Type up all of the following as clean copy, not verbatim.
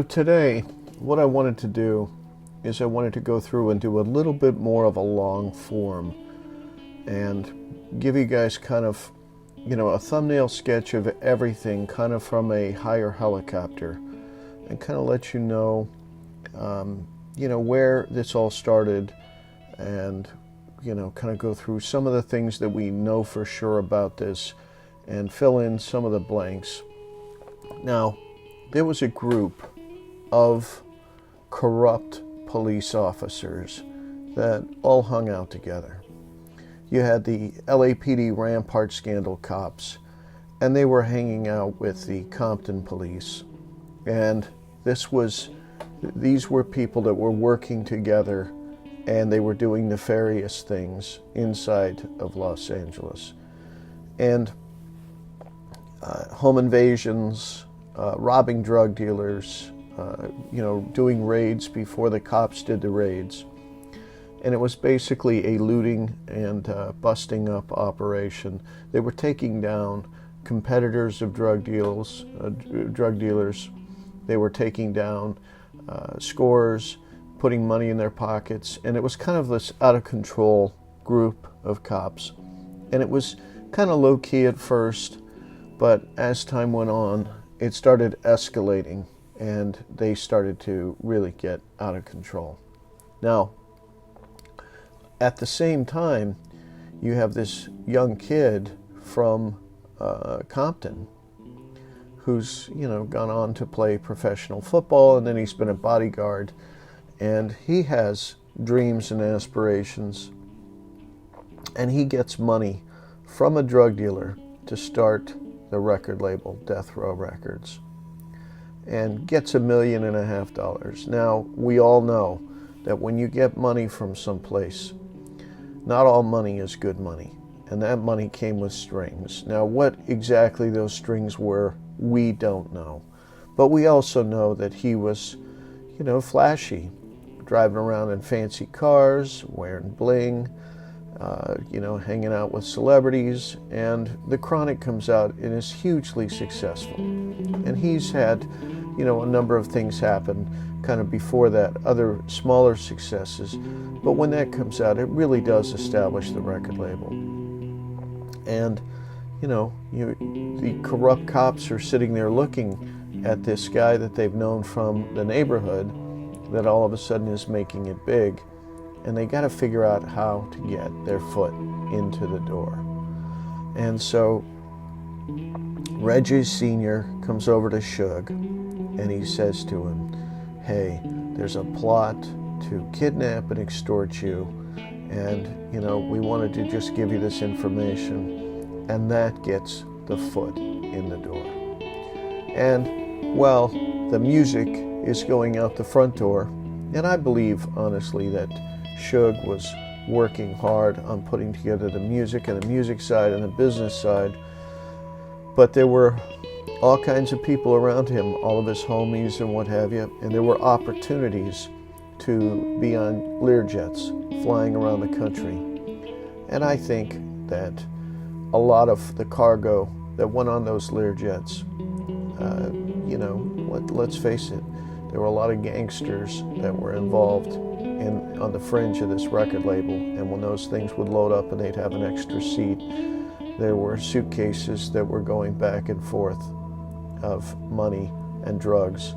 today, what I wanted to do is I wanted to go through and do a little bit more of a long form and give you guys kind of, a thumbnail sketch of everything kind of from a higher helicopter and kind of let you know, where this all started and, kind of go through some of the things that we know for sure about this and fill in some of the blanks. Now, there was a group of corrupt police officers that all hung out together. You had the LAPD Rampart Scandal cops, and they were hanging out with the Compton police. And these were people that were working together, and they were doing nefarious things inside of Los Angeles. And home invasions, robbing drug dealers, doing raids before the cops did the raids. And it was basically a looting and busting up operation. They were taking down competitors of drug dealers. They were taking down scores, putting money in their pockets. And it was kind of this out of control group of cops. And it was kind of low key at first, but as time went on, it started escalating and they started to really get out of control. Now, at the same time, you have this young kid from Compton who's, gone on to play professional football, and then he's been a bodyguard, and he has dreams and aspirations, and he gets money from a drug dealer to start the record label Death Row Records and gets $1.5 million. Now, we all know that when you get money from someplace, not all money is good money, and that money came with strings. Now, what exactly those strings were, we don't know. But we also know that he was, flashy, driving around in fancy cars, wearing bling, hanging out with celebrities, and The Chronic comes out and is hugely successful. And he's had, a number of things happen kind of before that, other smaller successes. But when that comes out, it really does establish the record label. And, the corrupt cops are sitting there looking at this guy that they've known from the neighborhood that all of a sudden is making it big. And they got to figure out how to get their foot into the door. And so Reggie Sr. comes over to Suge and he says to him, "Hey, there's a plot to kidnap and extort you, and we wanted to just give you this information." And that gets the foot in the door. And while the music is going out the front door, and I believe honestly that Suge was working hard on putting together the music and the music side and the business side, but there were all kinds of people around him, all of his homies and what have you, and there were opportunities to be on Learjets flying around the country. And I think that a lot of the cargo that went on those Learjets, let's face it, there were a lot of gangsters that were involved on the fringe of this record label, and when those things would load up and they'd have an extra seat, there were suitcases that were going back and forth of money and drugs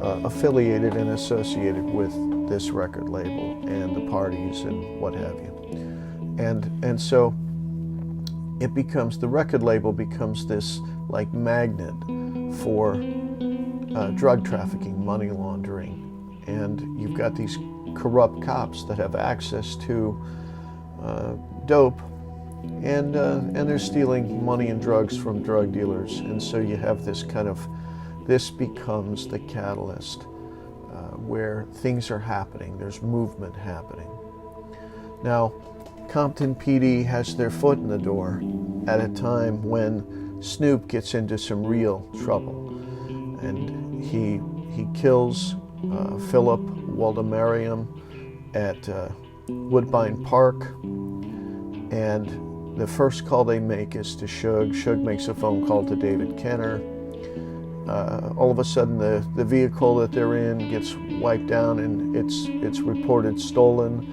affiliated and associated with this record label and the parties and what have you. And so the record label becomes this like magnet for drug trafficking, money laundering, and you've got these corrupt cops that have access to dope, and they're stealing money and drugs from drug dealers, and so you have this becomes the catalyst where things are happening. There's movement happening. Now, Compton PD has their foot in the door at a time when Snoop gets into some real trouble, and he kills Philip Waldemariam at Woodbine Park, and the first call they make is to Suge. Suge makes a phone call to David Kenner. all of a sudden the vehicle that they're in gets wiped down, and it's reported stolen,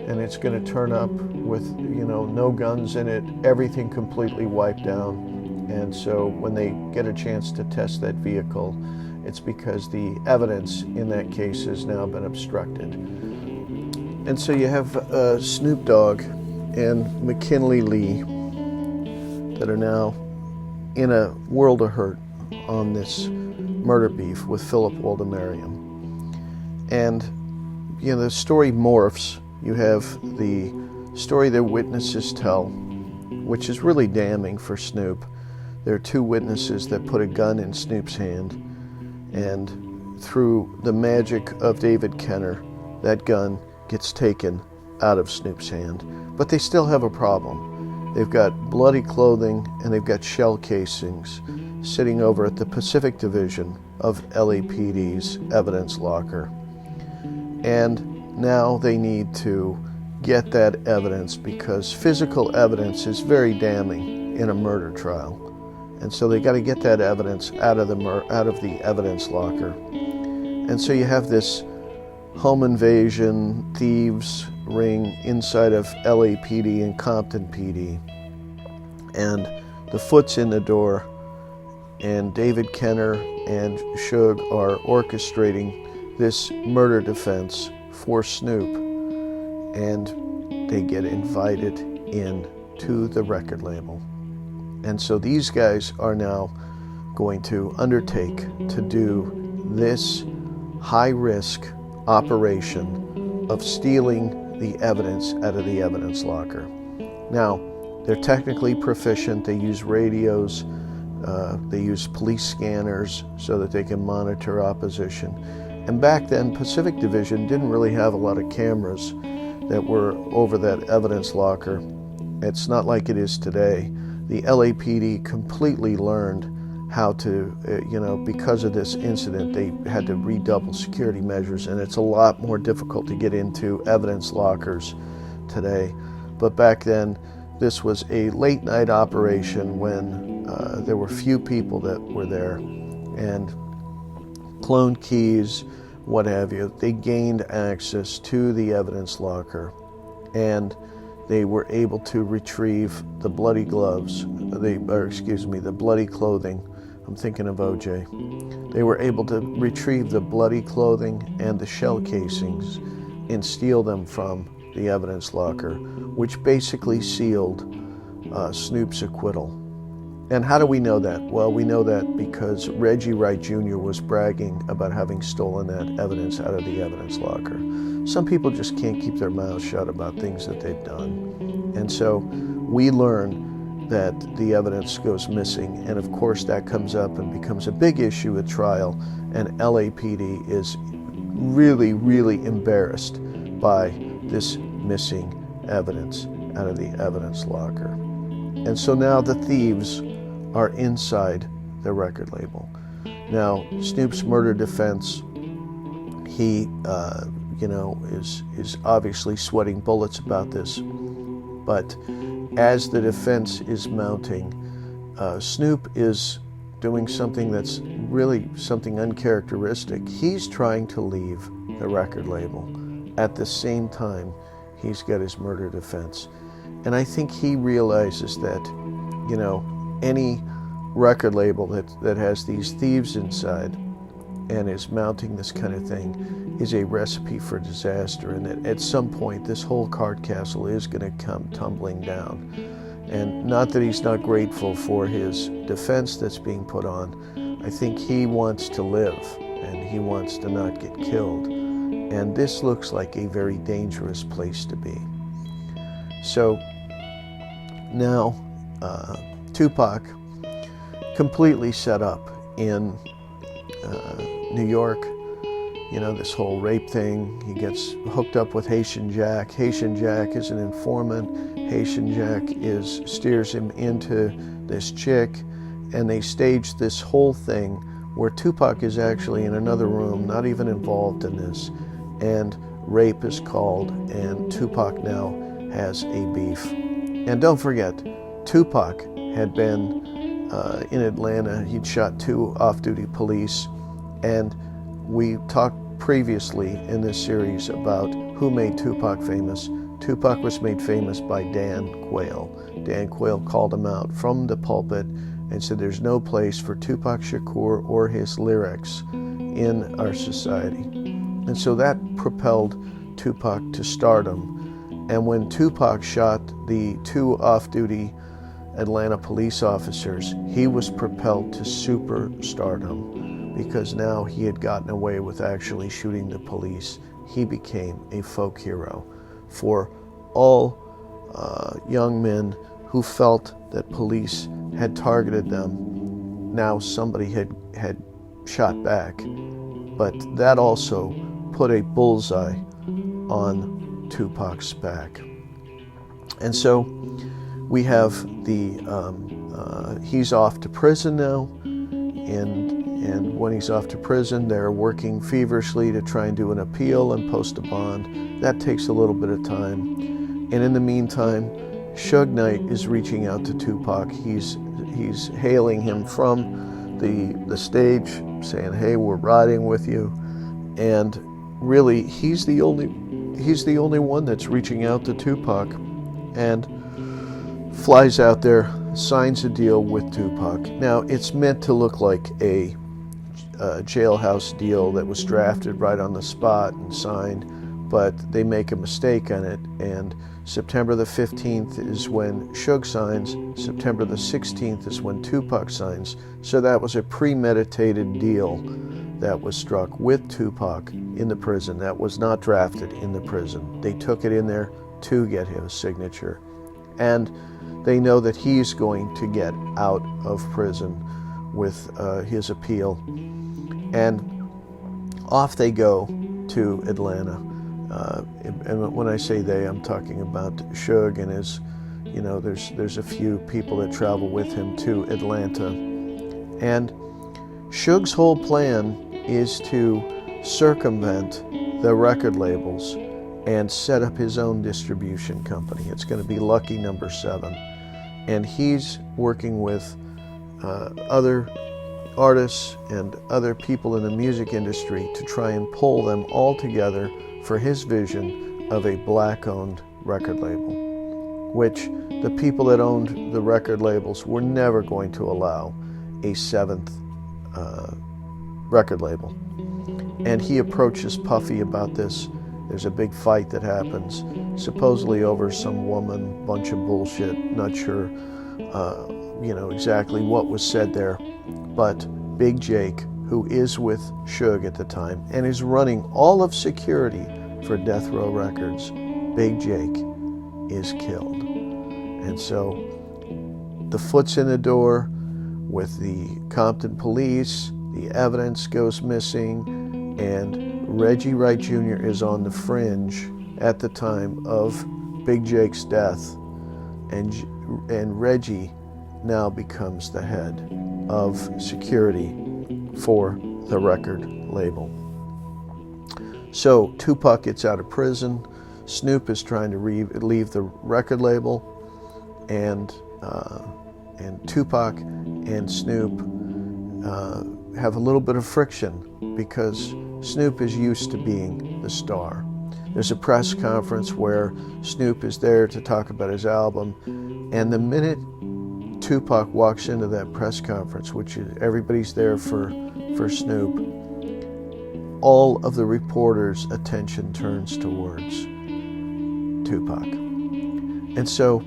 and it's going to turn up with no guns in it, everything completely wiped down. And so when they get a chance to test that vehicle, it's because the evidence in that case has now been obstructed. And so you have Snoop Dogg and McKinley Lee that are now in a world of hurt on this murder beef with Philip Waldemariam. And the story morphs. You have the story that witnesses tell, which is really damning for Snoop. There are two witnesses that put a gun in Snoop's hand, and through the magic of David Kenner, that gun gets taken out of Snoop's hand. But they still have a problem. They've got bloody clothing and they've got shell casings sitting over at the Pacific Division of LAPD's evidence locker. And now they need to get that evidence, because physical evidence is very damning in a murder trial. And so they got to get that evidence out of the evidence locker. And so you have this home invasion, thieves ring inside of LAPD and Compton PD. And the foot's in the door, and David Kenner and Suge are orchestrating this murder defense for Snoop. And they get invited in to the record label. And so these guys are now going to undertake to do this high-risk operation of stealing the evidence out of the evidence locker. Now, they're technically proficient. They use radios. They use police scanners so that they can monitor opposition. And back then, Pacific Division didn't really have a lot of cameras that were over that evidence locker. It's not like it is today. The LAPD completely learned how to, because of this incident, they had to redouble security measures, and it's a lot more difficult to get into evidence lockers today. But back then, this was a late night operation when there were few people that were there, and cloned keys, what have you. They gained access to the evidence locker, and they were able to retrieve the bloody gloves, the bloody clothing. I'm thinking of OJ. They were able to retrieve the bloody clothing and the shell casings and steal them from the evidence locker, which basically sealed Snoop's acquittal. And how do we know that? Well, we know that because Reggie Wright Jr. was bragging about having stolen that evidence out of the evidence locker. Some people just can't keep their mouths shut about things that they've done. And so we learn that the evidence goes missing, and of course that comes up and becomes a big issue at trial, and LAPD is really, really embarrassed by this missing evidence out of the evidence locker. And so now the thieves are inside the record label. Now, Snoop's murder defense, he is obviously sweating bullets about this, but as the defense is mounting, Snoop is doing something that's really something uncharacteristic. He's trying to leave the record label at the same time he's got his murder defense. And I think he realizes that, any record label that has these thieves inside and is mounting this kind of thing is a recipe for disaster, and that at some point this whole card castle is going to come tumbling down. And not that he's not grateful for his defense that's being put on. I think he wants to live and he wants to not get killed. And this looks like a very dangerous place to be. So now Tupac, completely set up in New York, this whole rape thing. He gets hooked up with Haitian Jack. Haitian Jack is an informant. Haitian Jack steers him into this chick, and they stage this whole thing where Tupac is actually in another room, not even involved in this, and rape is called, and Tupac now has a beef. And don't forget, Tupac had been in Atlanta. He'd shot 2 off-duty police, and we talked previously in this series about who made Tupac famous. Tupac was made famous by Dan Quayle. Dan Quayle called him out from the pulpit and said there's no place for Tupac Shakur or his lyrics in our society. And so that propelled Tupac to stardom. And when Tupac shot the 2 off-duty Atlanta police officers, he was propelled to superstardom because now he had gotten away with actually shooting the police. He became a folk hero for all young men who felt that police had targeted them. Now somebody had shot back, but that also put a bullseye on Tupac's back. And so we have he's off to prison now, and when he's off to prison, they're working feverishly to try and do an appeal and post a bond. That takes a little bit of time. And in the meantime, Suge Knight is reaching out to Tupac. He's hailing him from the stage, saying, "Hey, we're riding with you." And really, he's the only one that's reaching out to Tupac, and flies out there, signs a deal with Tupac. Now, it's meant to look like a jailhouse deal that was drafted right on the spot and signed, but they make a mistake on it, and September the 15th is when Suge signs, September the 16th is when Tupac signs. So that was a premeditated deal that was struck with Tupac in the prison. That was not drafted in the prison. They took it in there to get his signature. And they know that he's going to get out of prison with his appeal. And off they go to Atlanta. And when I say they, I'm talking about Suge and his, there's a few people that travel with him to Atlanta. And Suge's whole plan is to circumvent the record labels and set up his own distribution company. It's going to be Lucky Number 7. And he's working with other artists and other people in the music industry to try and pull them all together for his vision of a black-owned record label, which the people that owned the record labels were never going to allow a 7th record label. And he approaches Puffy about this. There's a big fight that happens, supposedly over some woman, bunch of bullshit, not sure exactly what was said there. But Big Jake, who is with Suge at the time and is running all of security for Death Row Records, Big Jake is killed. And so the foot's in the door with the Compton police, the evidence goes missing, and Reggie Wright Jr. is on the fringe at the time of Big Jake's death, and Reggie now becomes the head of security for the record label. So Tupac gets out of prison. Snoop is trying to leave the record label, and Tupac and Snoop have a little bit of friction because Snoop is used to being the star. There's a press conference where Snoop is there to talk about his album, and the minute Tupac walks into that press conference, which is, everybody's there for Snoop, all of the reporters' attention turns towards Tupac. And so,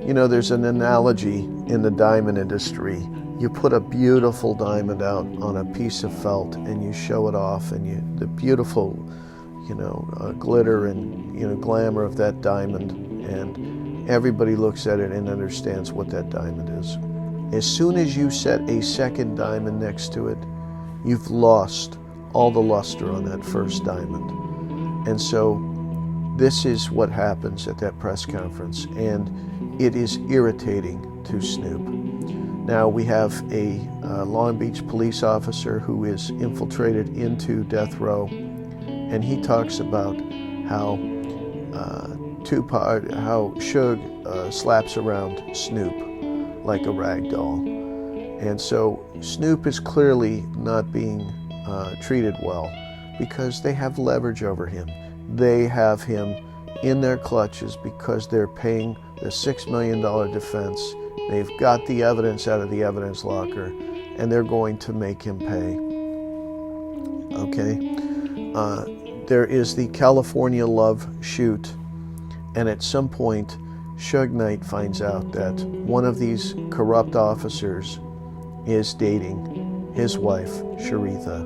there's an analogy in the diamond industry. You put a beautiful diamond out on a piece of felt and you show it off, and the beautiful, glitter and, glamour of that diamond, and everybody looks at it and understands what that diamond is. As soon as you set a second diamond next to it, you've lost all the luster on that first diamond. And so this is what happens at that press conference, and it is irritating to Snoop. Now we have a Long Beach police officer who is infiltrated into Death Row, and he talks about how Suge slaps around Snoop like a rag doll. And so Snoop is clearly not being treated well because they have leverage over him. They have him in their clutches because they're paying the $6 million defense. They've got the evidence out of the evidence locker, and they're going to make him pay. Okay? There is the California Love shoot, and at some point, Suge Knight finds out that one of these corrupt officers is dating his wife, Sharitha.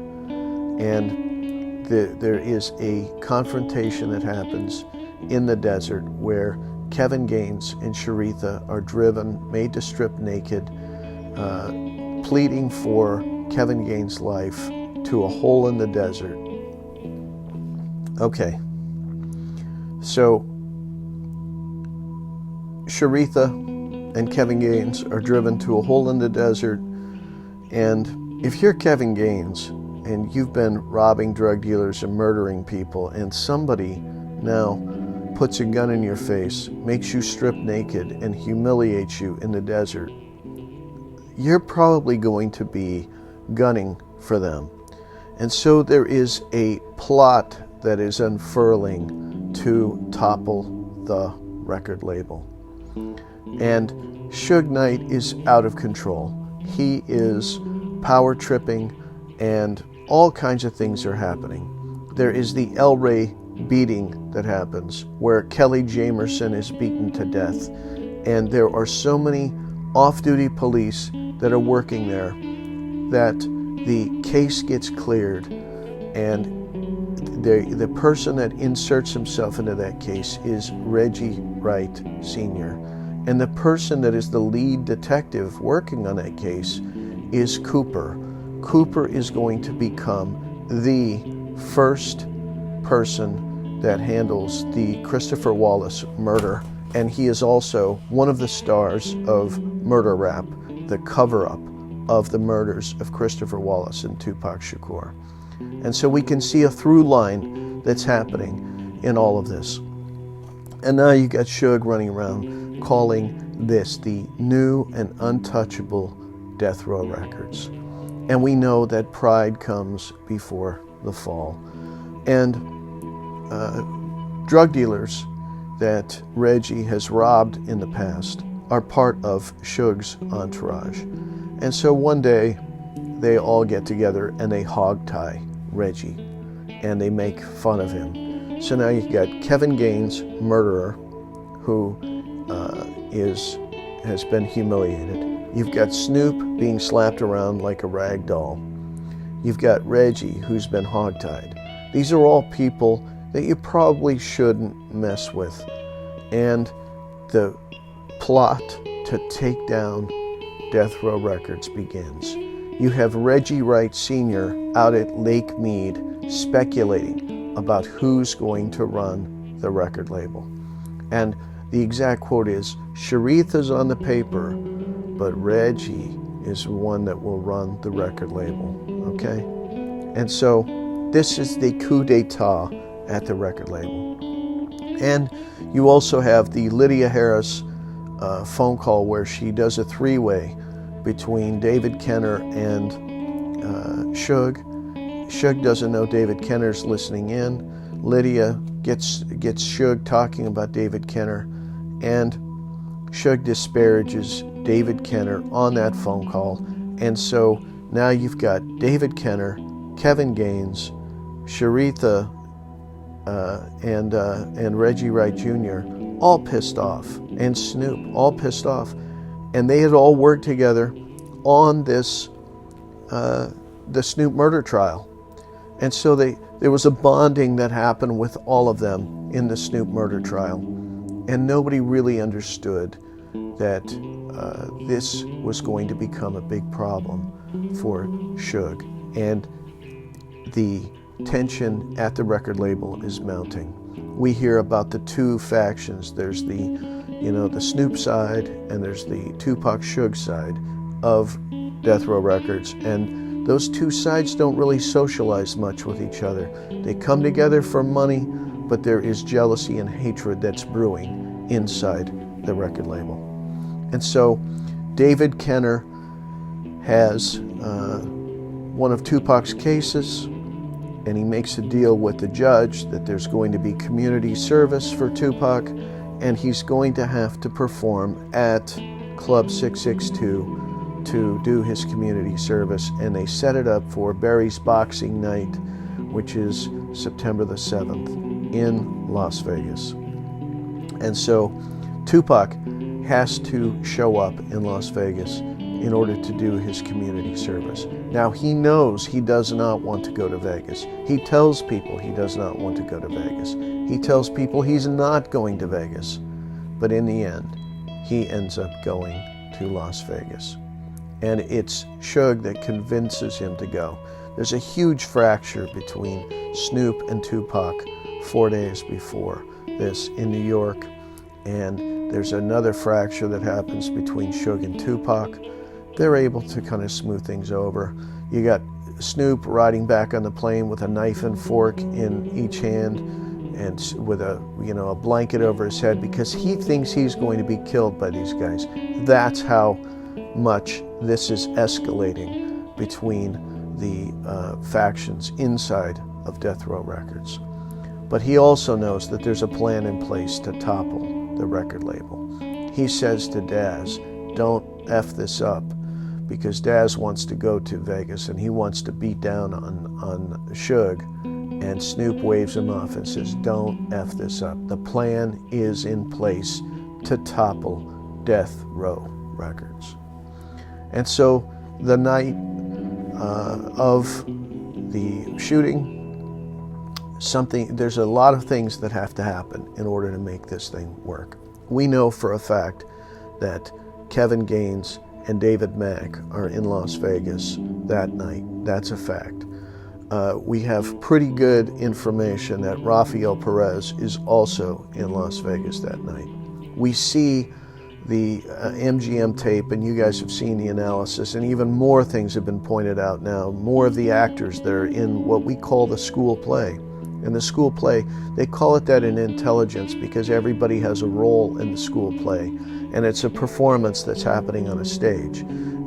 And there is a confrontation that happens in the desert where Kevin Gaines and Sharitha are driven, made to strip naked, pleading for Kevin Gaines' life to a hole in the desert. Okay, so Sharitha and Kevin Gaines are driven to a hole in the desert, and if you're Kevin Gaines and you've been robbing drug dealers and murdering people, and somebody now puts a gun in your face, makes you strip naked, and humiliates you in the desert, you're probably going to be gunning for them. And so there is a plot that is unfurling to topple the record label. And Suge Knight is out of control. He is power tripping, and all kinds of things are happening. There is the El Rey beating that happens, where Kelly Jamerson is beaten to death. And there are so many off-duty police that are working there that the case gets cleared, and the person that inserts himself into that case is Reggie Wright Sr. And the person that is the lead detective working on that case is Cooper. Cooper is going to become the first person that handles the Christopher Wallace murder, and he is also one of the stars of Murder Rap, the cover-up of the murders of Christopher Wallace and Tupac Shakur. And so we can see a through line that's happening in all of this. And now you got Suge running around calling this the new and untouchable Death Row Records. And we know that pride comes before the fall. And drug dealers that Reggie has robbed in the past are part of Suge's entourage. And so one day they all get together and they hogtie Reggie and they make fun of him. So now you've got Kevin Gaines, murderer, who has been humiliated. You've got Snoop being slapped around like a rag doll. You've got Reggie, who's been hogtied. These are all people that you probably shouldn't mess with. And the plot to take down Death Row Records begins. You have Reggie Wright Sr. out at Lake Mead speculating about who's going to run the record label. And the exact quote is, Sharitha's on the paper, but Reggie is one that will run the record label, okay? And so this is the coup d'etat at the record label. And you also have the Lydia Harris phone call where she does a three-way between David Kenner and Suge. Suge doesn't know David Kenner's listening in. Lydia gets Suge talking about David Kenner, and Suge disparages David Kenner on that phone call. And so now you've got David Kenner, Kevin Gaines, Sharitha, and Reggie Wright Jr. all pissed off, and Snoop all pissed off. And they had all worked together on this, the Snoop murder trial. And so there was a bonding that happened with all of them in the Snoop murder trial. And nobody really understood that this was going to become a big problem for Suge. And the tension at the record label is mounting. We hear about the two factions. There's the Snoop side, and there's the Tupac Suge side of Death Row Records. And those two sides don't really socialize much with each other. They come together for money, but there is jealousy and hatred that's brewing inside the record label. And so David Kenner has one of Tupac's cases, and he makes a deal with the judge that there's going to be community service for Tupac, and he's going to have to perform at Club 662 to do his community service. And they set it up for Barry's Boxing Night, which is September the 7th in Las Vegas. And so Tupac has to show up in Las Vegas in order to do his community service. Now, he knows he does not want to go to Vegas. He tells people he does not want to go to Vegas. He tells people he's not going to Vegas. But in the end, he ends up going to Las Vegas. And it's Suge that convinces him to go. There's a huge fracture between Snoop and Tupac 4 days before this in New York. And there's another fracture that happens between Suge and Tupac. They're able to kind of smooth things over. You got Snoop riding back on the plane with a knife and fork in each hand and with a blanket over his head because he thinks he's going to be killed by these guys. That's how much this is escalating between the factions inside of Death Row Records. But he also knows that there's a plan in place to topple the record label. He says to Daz, don't F this up, because Daz wants to go to Vegas and he wants to beat down on Suge, and Snoop waves him off and says, don't F this up. The plan is in place to topple Death Row Records. And so the night of the shooting, there's a lot of things that have to happen in order to make this thing work. We know for a fact that Kevin Gaines and David Mack are in Las Vegas that night. That's a fact. We have pretty good information that Rafael Perez is also in Las Vegas that night. We see the MGM tape, and you guys have seen the analysis, and even more things have been pointed out now. More of the actors that are in what we call the school play. In the school play, they call it that in intelligence because everybody has a role in the school play, and it's a performance that's happening on a stage.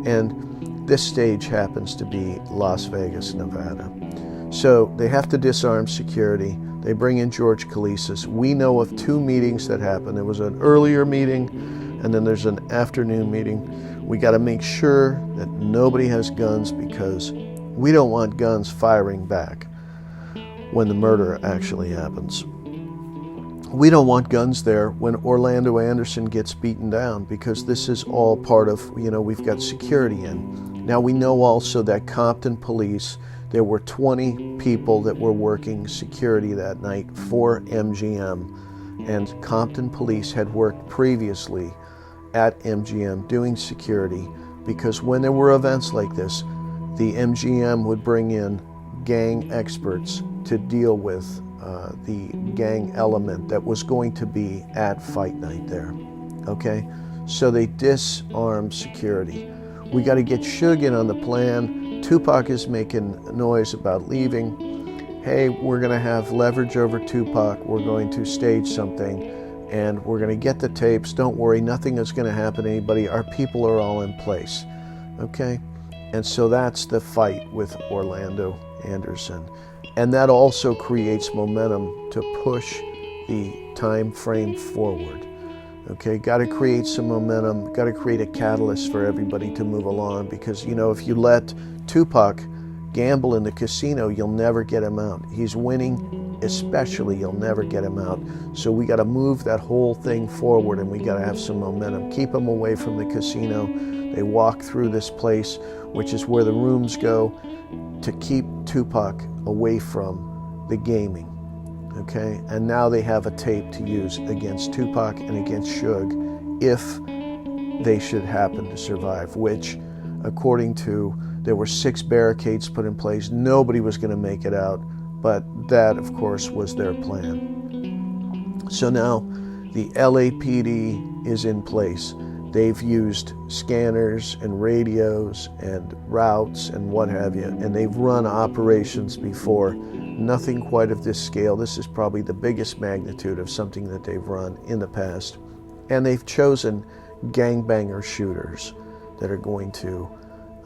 And this stage happens to be Las Vegas, Nevada. So they have to disarm security. They bring in George Kalisis. We know of 2 meetings that happened. There was an earlier meeting, and then there's an afternoon meeting. We got to make sure that nobody has guns because we don't want guns firing back when the murder actually happens. We don't want guns there when Orlando Anderson gets beaten down because this is all part of, we've got security in. Now we know also that Compton police, there were 20 people that were working security that night for MGM, and Compton police had worked previously at MGM doing security because when there were events like this, the MGM would bring in gang experts to deal with the gang element that was going to be at fight night there. Okay, so they disarm security. We got to get Suge in on the plan. Tupac is making noise about leaving. Hey, we're going to have leverage over Tupac. We're going to stage something, and we're going to get the tapes. Don't worry, nothing is going to happen to anybody. Our people are all in place. Okay, and so that's the fight with Orlando Anderson. And that also creates momentum to push the time frame forward. Okay, got to create some momentum, got to create a catalyst for everybody to move along because, if you let Tupac gamble in the casino, you'll never get him out. He's winning, especially, you'll never get him out. So we got to move that whole thing forward and we got to have some momentum. Keep him away from the casino. They walk through this place, which is where the rooms go, to keep Tupac away from the gaming, okay? And now they have a tape to use against Tupac and against Suge if they should happen to survive, which, according to, there were 6 barricades put in place. Nobody was going to make it out, but that, of course, was their plan. So now the LAPD is in place. They've used scanners and radios and routes and what have you, and they've run operations before. Nothing quite of this scale. This is probably the biggest magnitude of something that they've run in the past. And they've chosen gangbanger shooters that are going to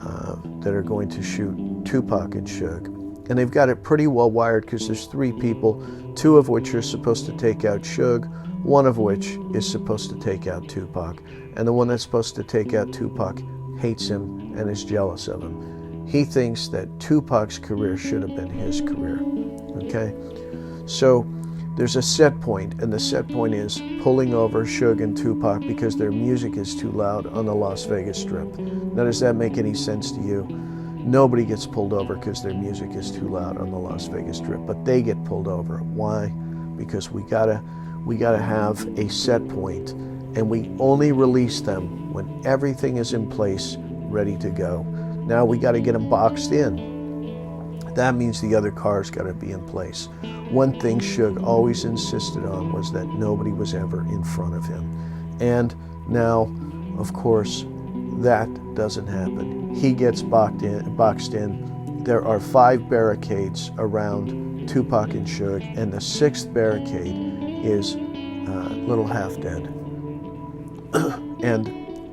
that are going to shoot Tupac and Suge. And they've got it pretty well wired because there's 3 people, 2 of which are supposed to take out Suge, 1 of which is supposed to take out Tupac. And the one that's supposed to take out Tupac hates him and is jealous of him. He thinks that Tupac's career should have been his career. Okay? So there's a set point, and the set point is pulling over Suge and Tupac because their music is too loud on the Las Vegas Strip. Now, does that make any sense to you? Nobody gets pulled over because their music is too loud on the Las Vegas Strip, but they get pulled over. Why? Because we gotta have a set point, and we only release them when everything is in place, ready to go. Now we got to get them boxed in. That means the other car's got to be in place. One thing Suge always insisted on was that nobody was ever in front of him. And now, of course, that doesn't happen. He gets boxed in. There are 5 barricades around Tupac and Suge, and the 6th barricade is Little Half Dead. And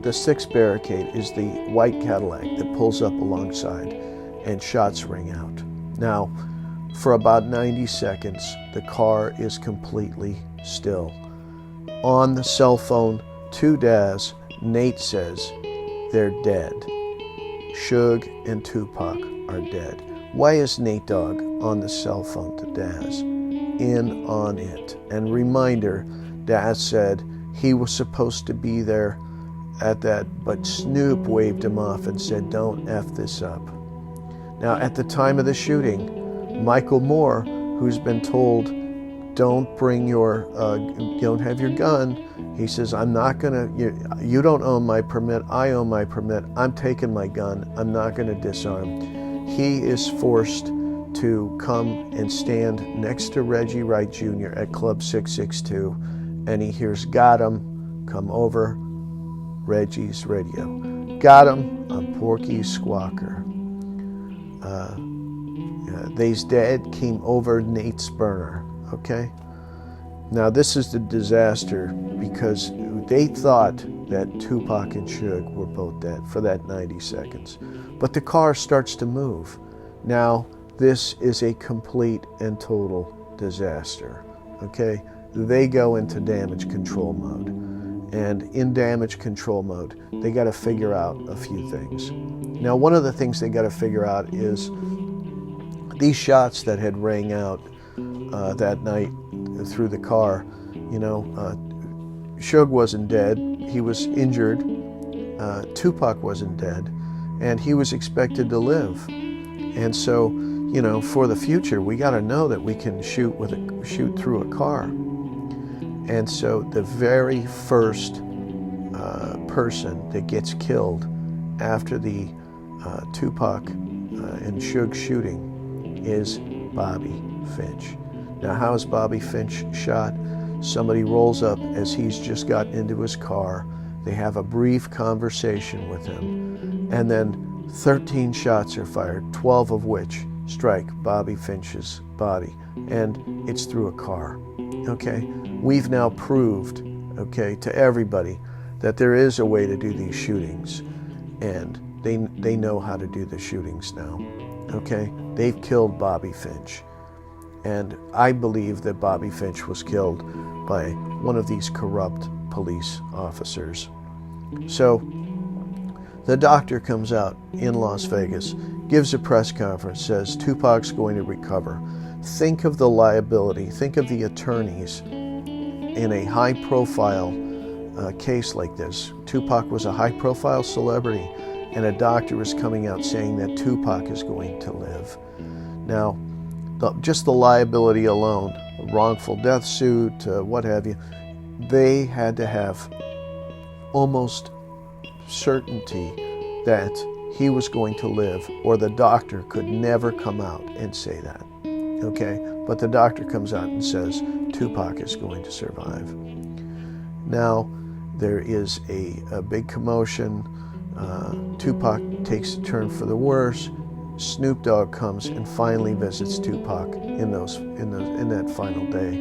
the 6th barricade is the white Cadillac that pulls up alongside, and shots ring out. Now, for about 90 seconds, the car is completely still. On the cell phone to Daz, Nate says they're dead. Suge and Tupac are dead. Why is Nate Dogg on the cell phone to Daz? In on it. And reminder, Daz said he was supposed to be there at that, but Snoop waved him off and said, "Don't F this up." Now, at the time of the shooting, Michael Moore, who's been told, don't have your gun, he says, "I'm not gonna, you don't own my permit, I own my permit, I'm taking my gun, I'm not gonna disarm." He is forced to come and stand next to Reggie Wright Jr. at Club 662, and he hears, "Got him, come over," Reggie's radio. "Got him, I'm Porky Squawker. They's dead, came over Nate's burner." Okay? Now this is the disaster because they thought that Tupac and Suge were both dead for that 90 seconds. But the car starts to move. Now this is a complete and total disaster. Okay? They go into damage control mode. And in damage control mode, they got to figure out a few things. Now, one of the things they got to figure out is these shots that had rang out that night through the car. Suge wasn't dead. He was injured. Tupac wasn't dead. And he was expected to live. And so, for the future, we got to know that we can shoot through a car. And so the very first person that gets killed after the Tupac and Suge shooting is Bobby Finch. Now, how is Bobby Finch shot? Somebody rolls up as he's just gotten into his car. They have a brief conversation with him, and then 13 shots are fired, 12 of which strike Bobby Finch's body, and it's through a car. Okay? We've now proved, to everybody that there is a way to do these shootings, and they know how to do the shootings now. Okay? They've killed Bobby Finch. And I believe that Bobby Finch was killed by one of these corrupt police officers. So the doctor comes out in Las Vegas, gives a press conference, says Tupac's going to recover. Think of the liability, think of the attorneys in a high-profile case like this. Tupac was a high-profile celebrity, and a doctor is coming out saying that Tupac is going to live. Now, just the liability alone, a wrongful death suit, what have you, they had to have almost certainty that he was going to live, or the doctor could never come out and say that. Okay? But the doctor comes out and says Tupac is going to survive. Now, there is a big commotion. Tupac takes a turn for the worse. Snoop Dogg comes and finally visits Tupac in that final day.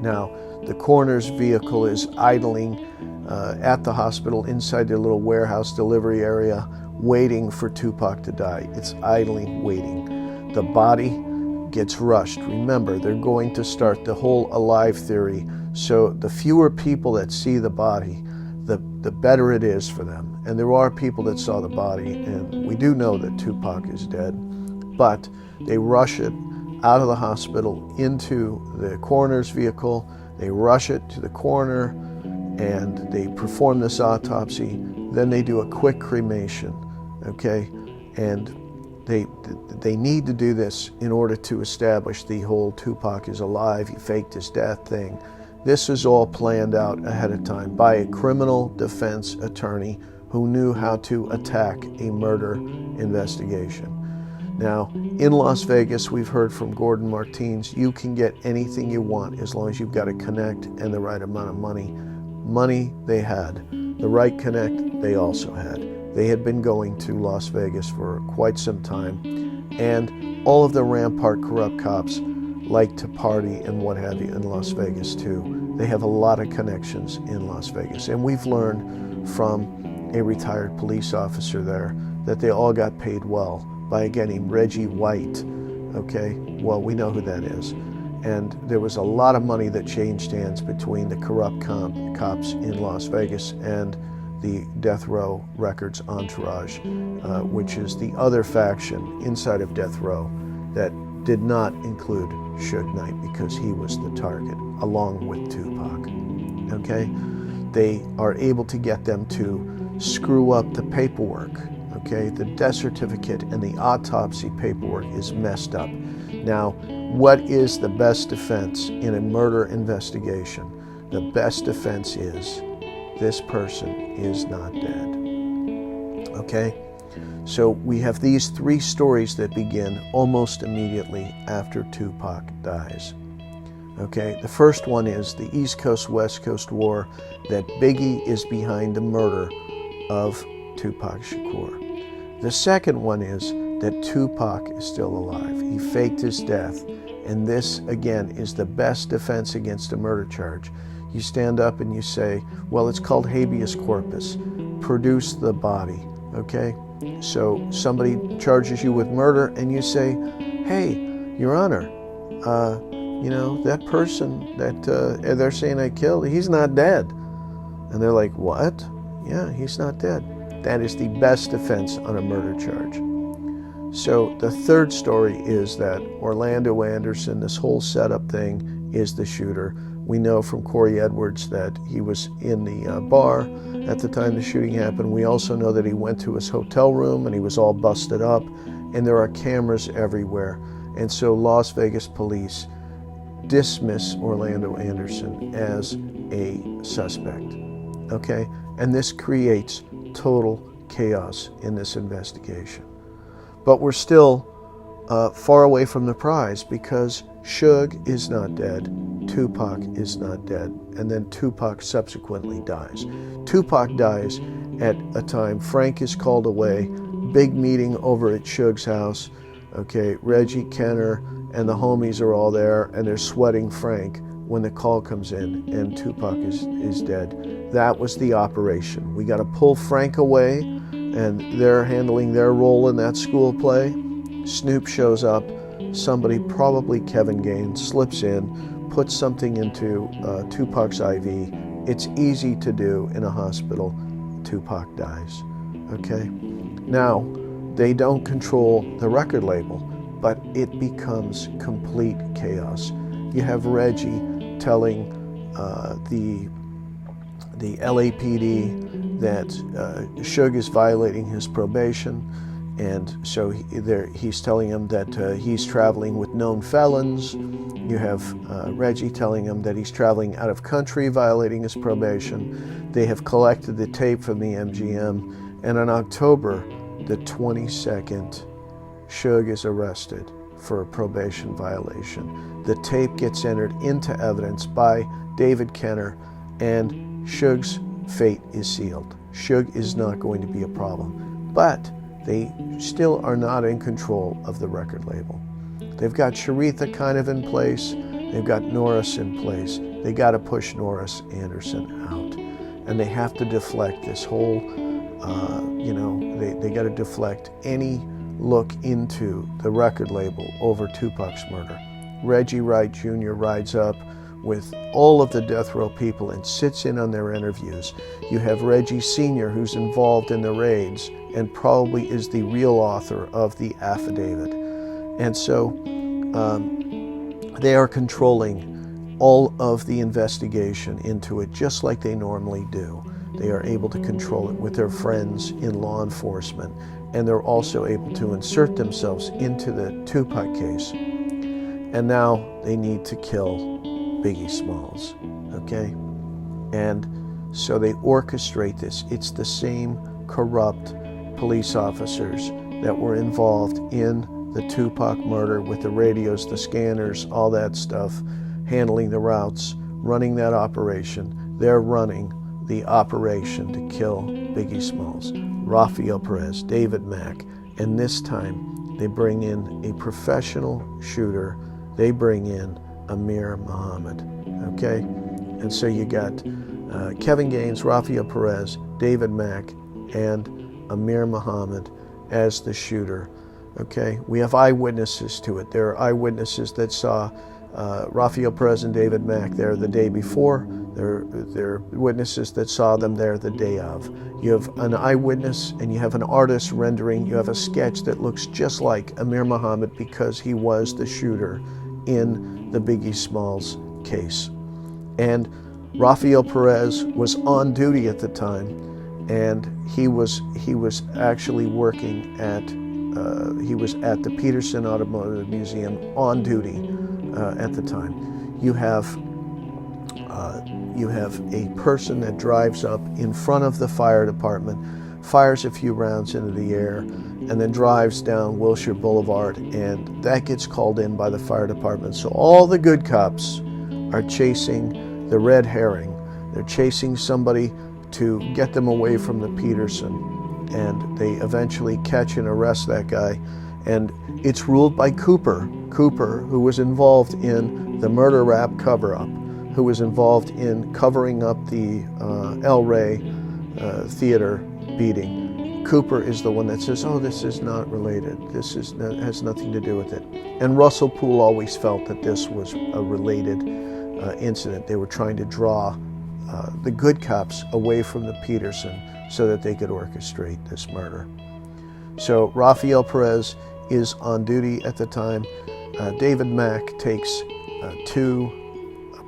Now, the coroner's vehicle is idling at the hospital inside their little warehouse delivery area waiting for Tupac to die. It's idly waiting. The body gets rushed. Remember, they're going to start the whole alive theory. So the fewer people that see the body, the better it is for them. And there are people that saw the body, and we do know that Tupac is dead. But they rush it out of the hospital into the coroner's vehicle. They rush it to the coroner, and they perform this autopsy. Then they do a quick cremation, okay? And they need to do this in order to establish the whole Tupac is alive, he faked his death thing. This is all planned out ahead of time by a criminal defense attorney who knew how to attack a murder investigation. Now, in Las Vegas, we've heard from Gordon Martins, you can get anything you want as long as you've got a connect and the right amount of money. Money they had. The right connect they also had. They had been going to Las Vegas for quite some time, and all of the Rampart corrupt cops like to party and what have you in Las Vegas too. They have a lot of connections in Las Vegas, and we've learned from a retired police officer there that they all got paid well by a guy named Reggie White, okay? Well, we know who that is. And there was a lot of money that changed hands between the corrupt cops in Las Vegas and the Death Row Records entourage, which is the other faction inside of Death Row that did not include Suge Knight because he was the target, along with Tupac, okay? They are able to get them to screw up the paperwork, okay? The death certificate and the autopsy paperwork is messed up. Now, what is the best defense in a murder investigation? The best defense is this person is not dead, okay? So we have these three stories that begin almost immediately after Tupac dies. Okay, the first one is the East Coast, West Coast war, that Biggie is behind the murder of Tupac Shakur. The second one is that Tupac is still alive. He faked his death, and this, again, is the best defense against a murder charge. You stand up and you say, well, it's called habeas corpus. Produce the body, okay? So somebody charges you with murder, and you say, hey, Your Honor, you know, that person that they're saying I killed, he's not dead. And they're like, what? Yeah, he's not dead. That is the best defense on a murder charge. So the third story is that Orlando Anderson, this whole setup thing, is the shooter. We know from Corey Edwards that he was in the bar at the time the shooting happened. We also know that he went to his hotel room and he was all busted up, and there are cameras everywhere. And so Las Vegas police dismiss Orlando Anderson as a suspect, okay? And this creates total chaos in this investigation. But we're still far away from the prize because Suge is not dead, Tupac is not dead, and then Tupac subsequently dies. Tupac dies at a time Frank is called away, big meeting over at Suge's house, okay? Reggie, Kenner, and the homies are all there, and they're sweating Frank when the call comes in and Tupac is dead. That was the operation. We got to pull Frank away, and they're handling their role in that school play. Snoop shows up. Somebody, probably Kevin Gaines, slips in, puts something into Tupac's IV. It's easy to do in a hospital. Tupac dies, okay? Now, they don't control the record label, but it becomes complete chaos. You have Reggie telling the LAPD that Suge is violating his probation, and so he's telling him that he's traveling with known felons. You have Reggie telling him that he's traveling out of country, violating his probation. They have collected the tape from the MGM, and on October the 22nd, Suge is arrested for a probation violation. The tape gets entered into evidence by David Kenner, and Suge's fate is sealed. Suge is not going to be a problem, but they still are not in control of the record label. They've got Sharitha kind of in place. They've got Norris in place. They got to push Norris Anderson out, and they have to deflect this whole They got to deflect any look into the record label over Tupac's murder. Reggie Wright Jr. rides up with all of the death row people and sits in on their interviews. You have Reggie Sr., who's involved in the raids and probably is the real author of the affidavit. And so they are controlling all of the investigation into it, just like they normally do. They are able to control it with their friends in law enforcement, and they're also able to insert themselves into the Tupac case. And now they need to kill Biggie Smalls, okay? And so they orchestrate this. It's the same corrupt police officers that were involved in the Tupac murder with the radios, the scanners, all that stuff, handling the routes, running that operation. They're running the operation to kill Biggie Smalls. Rafael Perez, David Mack, and this time they bring in a professional shooter. They bring in Amir Muhammad, okay? And so you got Kevin Gaines, Rafael Perez, David Mack, and Amir Muhammad as the shooter, okay? We have eyewitnesses to it. There are eyewitnesses that saw Rafael Perez and David Mack there the day before. There are witnesses that saw them there the day of. You have an eyewitness and you have an artist rendering. You have a sketch that looks just like Amir Muhammad because he was the shooter in the Biggie Smalls case. And Rafael Perez was on duty at the time, and he was actually working at the Peterson Automotive Museum on duty at the time. You have a person that drives up in front of the fire department, fires a few rounds into the air, and then drives down Wilshire Boulevard, and that gets called in by the fire department. So all the good cops are chasing the red herring. They're chasing somebody to get them away from the Peterson, and they eventually catch and arrest that guy. And it's ruled by Cooper, who was involved in the murder rap cover-up, who was involved in covering up the El Rey theater beating. Cooper is the one that says, oh, this is not related. Has nothing to do with it. And Russell Poole always felt that this was a related incident. They were trying to draw the good cops away from the Peterson so that they could orchestrate this murder. So Rafael Perez is on duty at the time. David Mack takes 2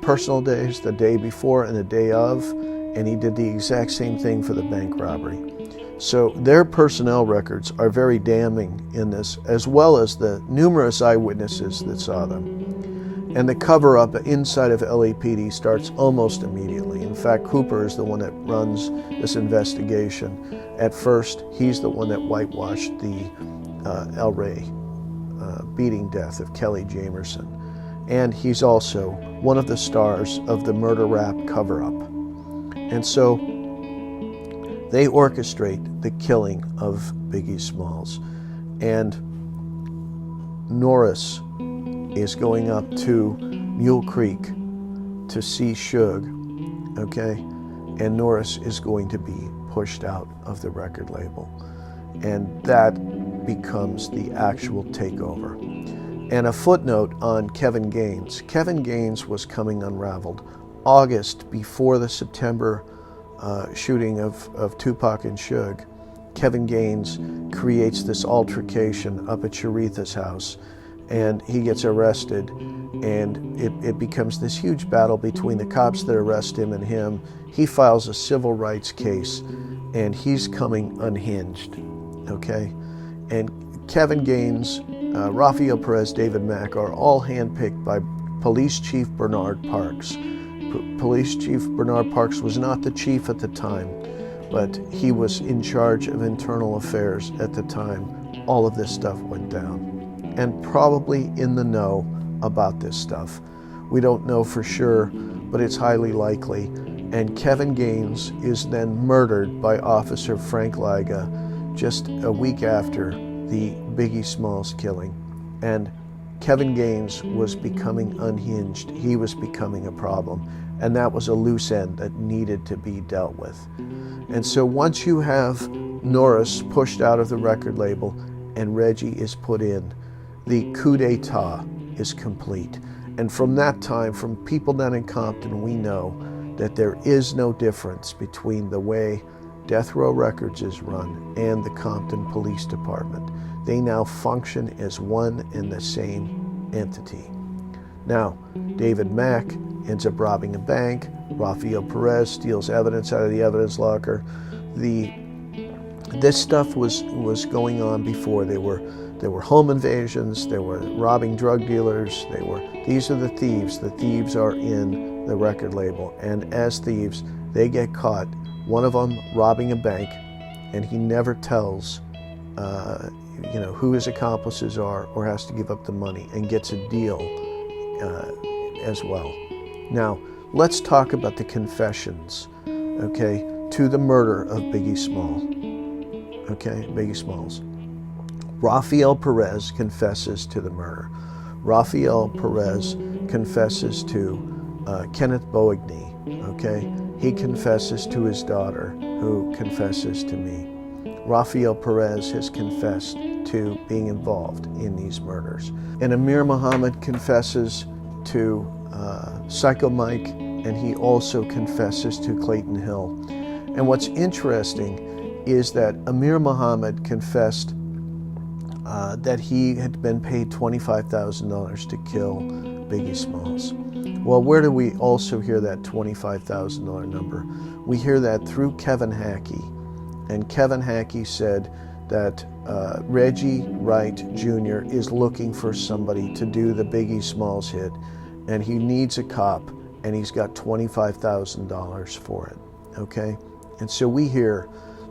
personal days, the day before and the day of, and he did the exact same thing for the bank robbery. So their personnel records are very damning in this, as well as the numerous eyewitnesses that saw them. And the cover-up inside of LAPD starts almost immediately. In fact, Cooper is the one that runs this investigation. At first, he's the one that whitewashed the El Rey beating death of Kelly Jamerson. And he's also one of the stars of the murder rap cover-up. And so they orchestrate the killing of Biggie Smalls. And Norris is going up to Mule Creek to see Suge, okay? And Norris is going to be pushed out of the record label. And that becomes the actual takeover. And a footnote on Kevin Gaines. Kevin Gaines was coming unraveled August before the September shooting of Tupac and Suge. Kevin Gaines creates this altercation up at Sharitha's house, and he gets arrested, and it becomes this huge battle between the cops that arrest him and him. He files a civil rights case, and he's coming unhinged, okay? And Kevin Gaines, Rafael Perez, David Mack are all handpicked by Police Chief Bernard Parks. Police Chief Bernard Parks was not the chief at the time, but he was in charge of internal affairs at the time all of this stuff went down, and probably in the know about this stuff. We don't know for sure, but it's highly likely. And Kevin Gaines is then murdered by Officer Frank Liga just a week after the Biggie Smalls killing. And Kevin Gaines was becoming unhinged. He was becoming a problem. And that was a loose end that needed to be dealt with. And so once you have Norris pushed out of the record label and Reggie is put in, the coup d'etat is complete. And from that time, from people down in Compton, we know that there is no difference between the way Death Row Records is run and the Compton Police Department. They now function as one and the same entity. Now, David Mack ends up robbing a bank. Rafael Perez steals evidence out of the evidence locker. This stuff was going on before. There were home invasions. They were robbing drug dealers. These are the thieves. The thieves are in the record label, and as thieves, they get caught. One of them robbing a bank, and he never tells, who his accomplices are, or has to give up the money, and gets a deal as well. Now, let's talk about the confessions, okay, to the murder of Biggie Smalls. Okay, Biggie Smalls. Rafael Perez confesses to the murder. Rafael Perez confesses to Kenneth Boigny, okay? He confesses to his daughter, who confesses to me. Rafael Perez has confessed to being involved in these murders. And Amir Muhammad confesses to Psycho Mike, and he also confesses to Clayton Hill. And what's interesting is that Amir Muhammad confessed that he had been paid $25,000 to kill Biggie Smalls. Well, where do we also hear that $25,000 number? We hear that through Kevin Hackey. And Kevin Hackey said that Reggie Wright Jr. is looking for somebody to do the Biggie Smalls hit, and he needs a cop, and he's got $25,000 for it, okay? And so we hear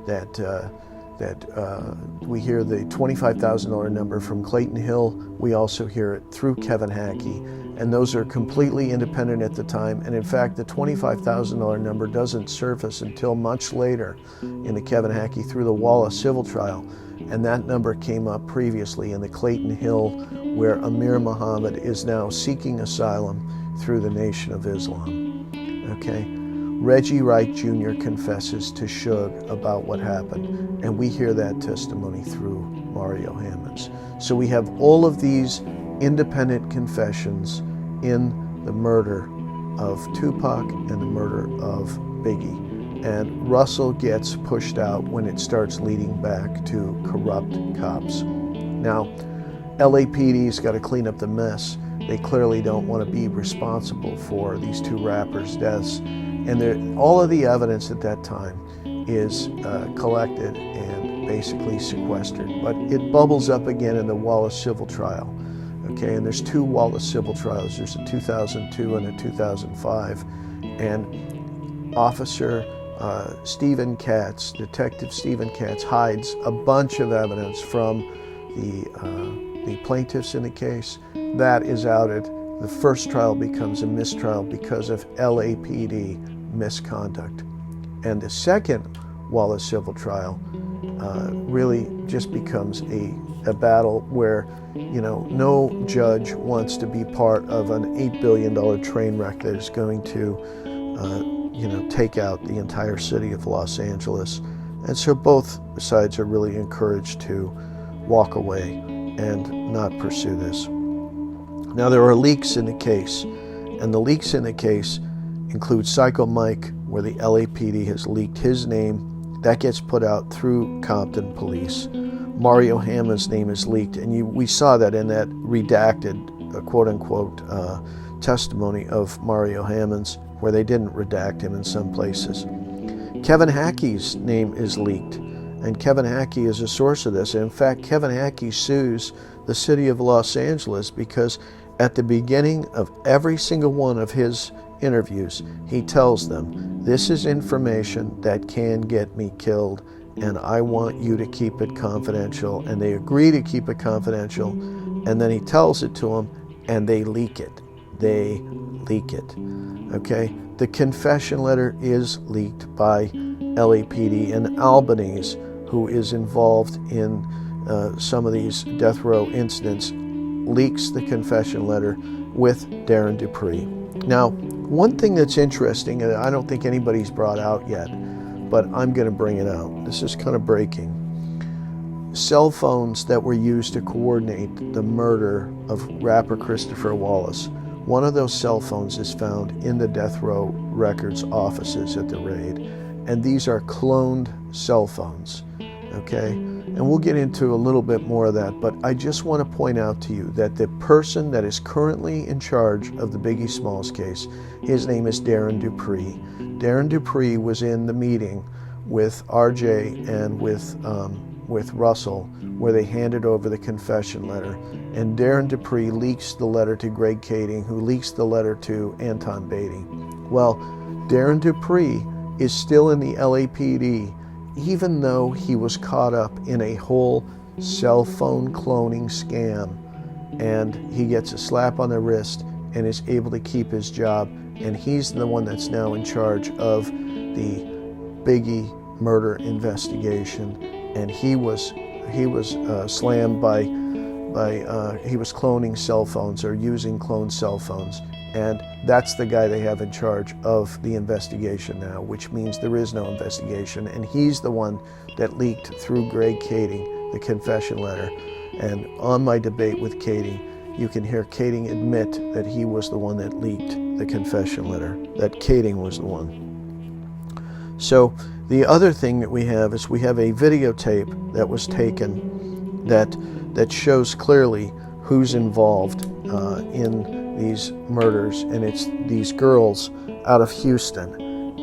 that we hear the $25,000 number from Clayton Hill. We also hear it through Kevin Hackey, and those are completely independent at the time. And in fact, the $25,000 number doesn't surface until much later in the Kevin Hackey through the Wallace civil trial, and that number came up previously in the Clayton Hill, where Amir Muhammad is now seeking asylum through the Nation of Islam. Okay. Reggie Wright Jr. confesses to Suge about what happened, and we hear that testimony through Mario Hammonds. So we have all of these independent confessions in the murder of Tupac and the murder of Biggie. And Russell gets pushed out when it starts leading back to corrupt cops. Now, LAPD's got to clean up the mess. They clearly don't want to be responsible for these two rappers' deaths. And all of the evidence at that time is collected and basically sequestered. But it bubbles up again in the Wallace civil trial. Okay, and there's two Wallace civil trials. There's a 2002 and a 2005. And Officer Stephen Katz, Detective Stephen Katz, hides a bunch of evidence from the plaintiffs in the case. That is outed. The first trial becomes a mistrial because of LAPD misconduct. And the second Wallace civil trial really just becomes a battle where, no judge wants to be part of an $8 billion train wreck that is going to, take out the entire city of Los Angeles. And so both sides are really encouraged to walk away and not pursue this. Now, there are leaks in the case, and the leaks in the case include Psycho Mike, where the LAPD has leaked his name. That gets put out through Compton Police. Mario Hammonds' name is leaked, and we saw that in that redacted, quote-unquote, testimony of Mario Hammonds, where they didn't redact him in some places. Kevin Hackey's name is leaked, and Kevin Hackey is a source of this. And in fact, Kevin Hackey sues the city of Los Angeles because at the beginning of every single one of his interviews, he tells them, this is information that can get me killed, and I want you to keep it confidential. And they agree to keep it confidential, and then he tells it to them, and they leak it. They leak it. Okay? The confession letter is leaked by LAPD, and Albanese, who is involved in some of these death row incidents, leaks the confession letter with Darren Dupree. Now, one thing that's interesting, and I don't think anybody's brought out yet, but I'm going to bring it out. This is kind of breaking. Cell phones that were used to coordinate the murder of rapper Christopher Wallace. One of those cell phones is found in the Death Row Records offices at the raid, and these are cloned cell phones, okay? And we'll get into a little bit more of that, but I just want to point out to you that the person that is currently in charge of the Biggie Smalls case, his name is Darren Dupree. Darren Dupree was in the meeting with RJ and with Russell, where they handed over the confession letter. And Darren Dupree leaks the letter to Greg Kading, who leaks the letter to Anton Beatty. Well, Darren Dupree is still in the LAPD, even though he was caught up in a whole cell phone cloning scam. And he gets a slap on the wrist and is able to keep his job. And he's the one that's now in charge of the Biggie murder investigation. And he was slammed by he was cloning cell phones or using cloned cell phones, and that's the guy they have in charge of the investigation now, which means there is no investigation, and he's the one that leaked through Greg Kading the confession letter. And on my debate with Kading, you can hear Kading admit that he was the one that leaked the confession letter, that Kading was the one. So the other thing that we have is we have a videotape that was taken that shows clearly who's involved in these murders, and it's these girls out of Houston,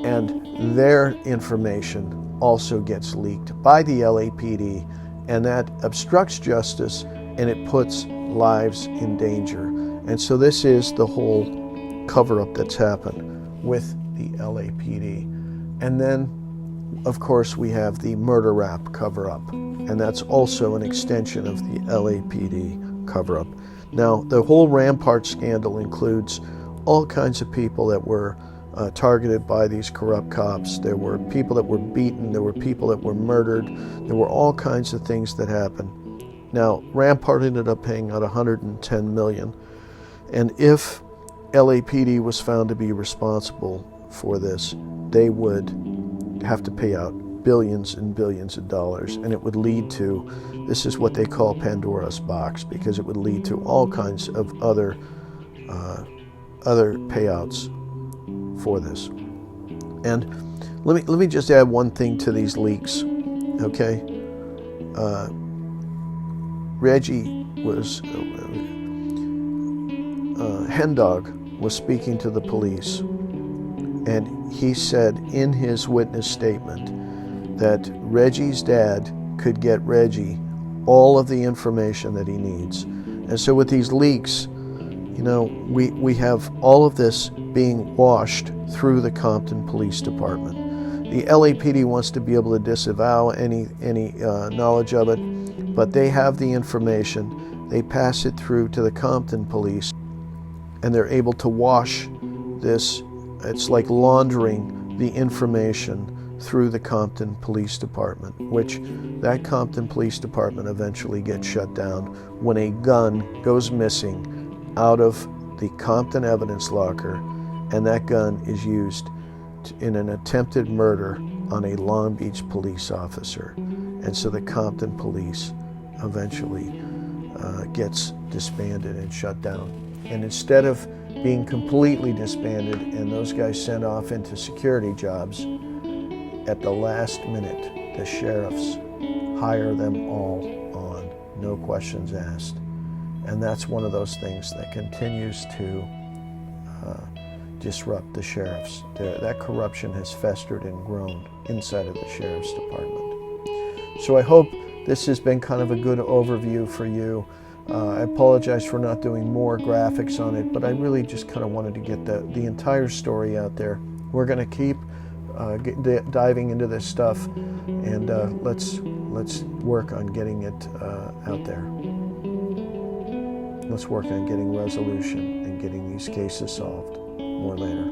and their information also gets leaked by the LAPD, and that obstructs justice and it puts lives in danger. And so this is the whole cover-up that's happened with the LAPD. And then, of course, we have the murder rap cover-up, and that's also an extension of the LAPD cover-up. Now, the whole Rampart scandal includes all kinds of people that were targeted by these corrupt cops. There were people that were beaten, there were people that were murdered, there were all kinds of things that happened. Now, Rampart ended up paying out $110 million, and if LAPD was found to be responsible for this, they would have to pay out billions and billions of dollars, and it would lead to, this is what they call Pandora's box, because it would lead to all kinds of other payouts for this. And let me just add one thing to these leaks, okay? Reggie was Hendog was speaking to the police, and he said in his witness statement that Reggie's dad could get Reggie all of the information that he needs. And so with these leaks, you know, we have all of this being washed through the Compton Police Department. The LAPD wants to be able to disavow any knowledge of it, but they have the information. They pass it through to the Compton Police, and they're able to wash this. It's like laundering the information through the Compton Police Department, which that Compton Police Department eventually gets shut down when a gun goes missing out of the Compton evidence locker, and that gun is used in an attempted murder on a Long Beach police officer. And so the Compton Police eventually gets disbanded and shut down. And instead of being completely disbanded and those guys sent off into security jobs, at the last minute, the sheriffs hire them all on, no questions asked. And that's one of those things that continues to disrupt the sheriffs. That corruption has festered and grown inside of the sheriff's department. So I hope this has been kind of a good overview for you. I apologize for not doing more graphics on it, but I really just kind of wanted to get the entire story out there. We're going to keep diving into this stuff, and let's work on getting it out there. Let's work on getting resolution and getting these cases solved. More later.